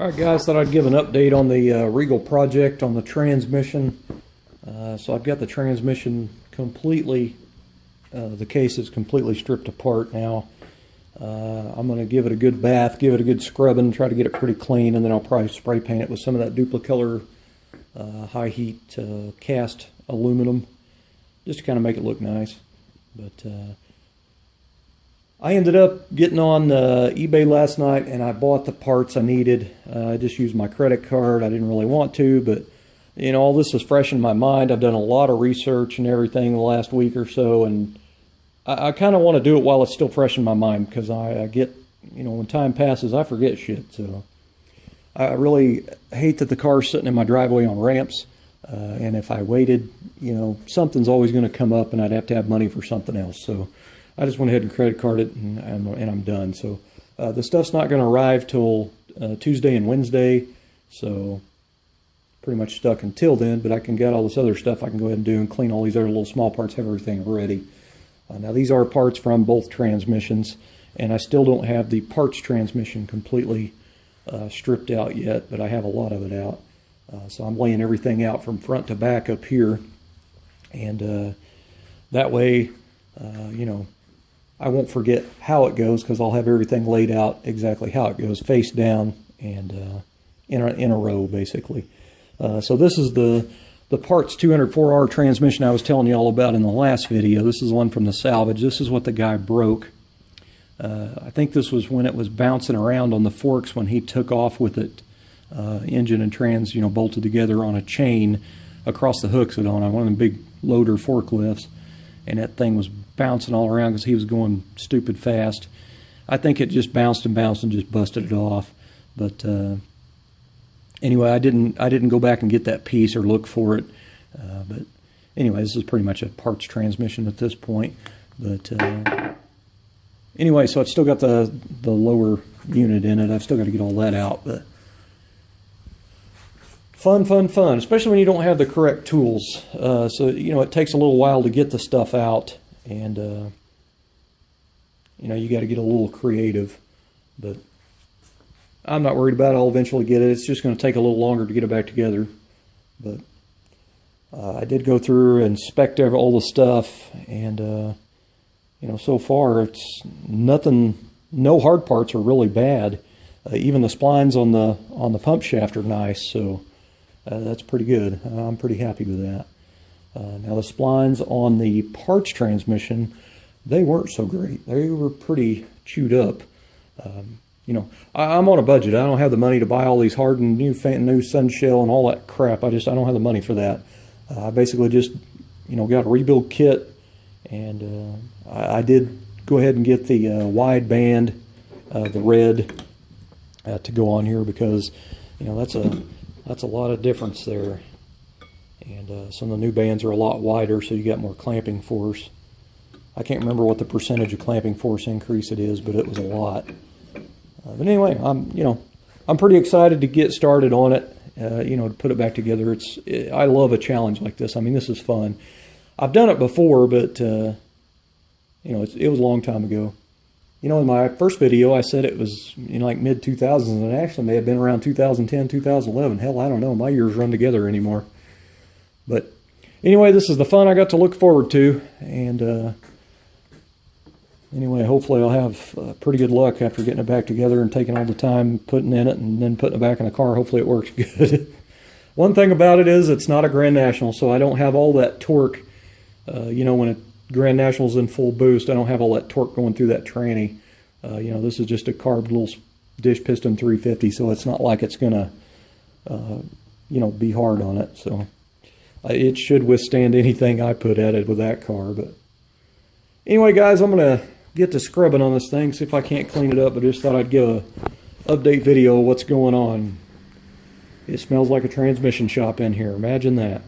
Alright guys, thought I'd give an update on the Regal project on the transmission. So I've got the transmission completely, the case is completely stripped apart now. I'm going to give it a good bath, give it a good scrubbing, try to get it pretty clean, and then I'll probably spray paint it with some of that Duplicolor high heat cast aluminum, just to kind of make it look nice. But I ended up getting on eBay last night and I bought the parts I needed. I just used my credit card. I didn't really want to, but you know, all this is fresh in my mind. I've done a lot of research and everything the last week or so, and I kind of want to do it while it's still fresh in my mind, because I get, you know, when time passes, I forget shit. So I really hate that the car's sitting in my driveway on ramps, and if I waited, you know, something's always going to come up and I'd have to have money for something else. So I just went ahead and credit carded it, and I'm done. So the stuff's not going to arrive till Tuesday and Wednesday, so pretty much stuck until then, but I can get all this other stuff I can go ahead and do and clean all these other little small parts, have everything ready. Now these are parts from both transmissions, and I still don't have the parts transmission completely stripped out yet, but I have a lot of it out. So I'm laying everything out from front to back up here, and that way, you know, I won't forget how it goes, because I'll have everything laid out exactly how it goes, face down and in a row, basically. So this is the parts 204R transmission I was telling you all about in the last video. This is the one from the salvage. This is what the guy broke. I think this was when it was bouncing around on the forks when he took off with it. Engine and trans, you know, bolted together on a chain across the hooks on one of them big loader forklifts, and that thing was bouncing all around because he was going stupid fast. I think it just bounced and bounced and just busted it off. But anyway, I didn't go back and get that piece or look for it. But anyway, this is pretty much a parts transmission at this point. But anyway, so I've still got the lower unit in it. I've still got to get all that out. But fun, especially when you don't have the correct tools. So, you know, it takes a little while to get the stuff out, and, you know, you got to get a little creative. But I'm not worried about it. I'll eventually get it. It's just going to take a little longer to get it back together. But I did go through and inspect all the stuff, and, you know, so far it's nothing, no hard parts are really bad. Even the splines on the pump shaft are nice, so that's pretty good. I'm pretty happy with that. Now the splines on the parts transmission, they weren't so great. They were pretty chewed up. You know, I'm on a budget. I don't have the money to buy all these hardened new Sunshell and all that crap. I don't have the money for that. I basically just, you know, got a rebuild kit, and I did go ahead and get the wide band, the red, to go on here, because, you know, that's a lot of difference there. And some of the new bands are a lot wider, so you got more clamping force. I can't remember what the percentage of clamping force increase it is, but it was a lot. But anyway, I'm pretty excited to get started on it. You know, to put it back together. I love a challenge like this. I mean, this is fun. I've done it before, but you know, it was a long time ago. You know, in my first video, I said it was, you know, like mid-2000s, and it actually may have been around 2010, 2011. Hell, I don't know. My years run together anymore. But anyway, this is the fun I got to look forward to. And anyway, hopefully I'll have pretty good luck after getting it back together and taking all the time putting in it and then putting it back in the car. Hopefully it works good. One thing about it is it's not a Grand National, so I don't have all that torque. You know, when a Grand National's in full boost, I don't have all that torque going through that tranny. You know, this is just a carbed little dish piston 350, so it's not like it's going to, you know, be hard on it. So it should withstand anything I put at it with that car. But anyway, guys, I'm going to get to scrubbing on this thing, see if I can't clean it up. I just thought I'd give a update video of what's going on. It smells like a transmission shop in here. Imagine that.